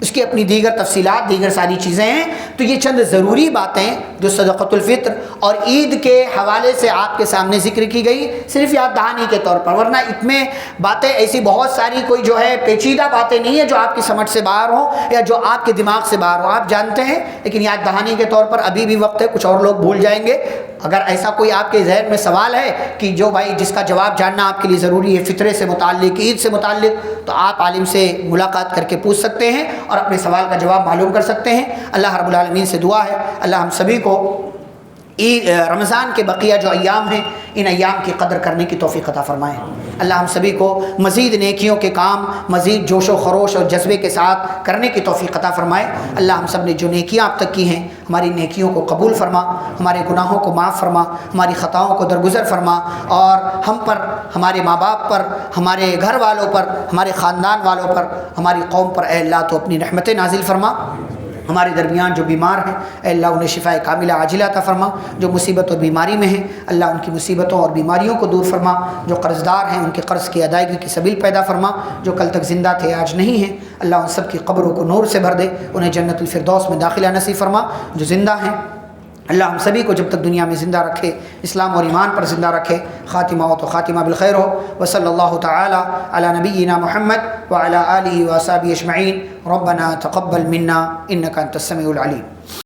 اس کی اپنی دیگر تفصیلات، دیگر ساری چیزیں ہیں۔ تو یہ چند ضروری باتیں جو صدقۃ الفطر اور عید کے حوالے سے آپ کے سامنے ذکر کی گئی، صرف یاد دہانی کے طور پر، ورنہ اتنے باتیں ایسی بہت ساری کوئی جو ہے پیچیدہ باتیں نہیں ہیں جو آپ کی سمجھ سے باہر ہوں یا جو آپ کے دماغ سے باہر ہوں، آپ جانتے ہیں، لیکن یاد دہانی کے طور پر ابھی بھی وقت ہے، کچھ اور لوگ بھول جائیں گے۔ اگر ایسا کوئی آپ کے ذہن میں سوال ہے کہ جو بھائی جس کا جواب جاننا آپ کے لیے ضروری ہے فطرے سے متعلق، عید سے متعلق، تو آپ عالم سے ملاقات کر کے پوچھ سکتے ہیں اور اپنے سوال کا جواب معلوم کر سکتے ہیں۔ اللہ رب العالمین سے دعا ہے اللہ ہم سبھی کو رمضان کے بقیہ جو ایام ہیں ان ایام کی قدر کرنے کی توفیق عطا فرمائے۔ اللہ ہم سبھی کو مزید نیکیوں کے کام مزید جوش و خروش اور جذبے کے ساتھ کرنے کی توفیق عطا فرمائے۔ اللہ ہم سب نے جو نیکیاں اب تک کی ہیں ہماری نیکیوں کو قبول فرما، ہمارے گناہوں کو معاف فرما، ہماری خطاؤں کو درگزر فرما، اور ہم پر، ہمارے ماں باپ پر، ہمارے گھر والوں پر، ہمارے خاندان والوں پر، ہماری قوم پر اے اللہ تو اپنی رحمتیں نازل فرما۔ ہمارے درمیان جو بیمار ہیں اے اللہ انہیں شفاء کاملہ عاجلہ عطا فرما، جو مصیبت اور بیماری میں ہیں اللہ ان کی مصیبتوں اور بیماریوں کو دور فرما، جو قرض دار ہیں ان کے قرض کی ادائیگی کی سبیل پیدا فرما، جو کل تک زندہ تھے آج نہیں ہیں اللہ ان سب کی قبروں کو نور سے بھر دے، انہیں جنت الفردوس میں داخلہ نصیب فرما۔ جو زندہ ہیں اللہ ہم سبھی کو جب تک دنیا میں زندہ رکھے، اسلام اور ایمان پر زندہ رکھے، خاتمہ ہو تو خاتمہ بالخیر ہو۔ وصلی اللہ تعالی علی نبینا محمد وعلی آلہ وصحبہ اجمعین۔ ربنا تقبل منا انک انت السمیع العلیم۔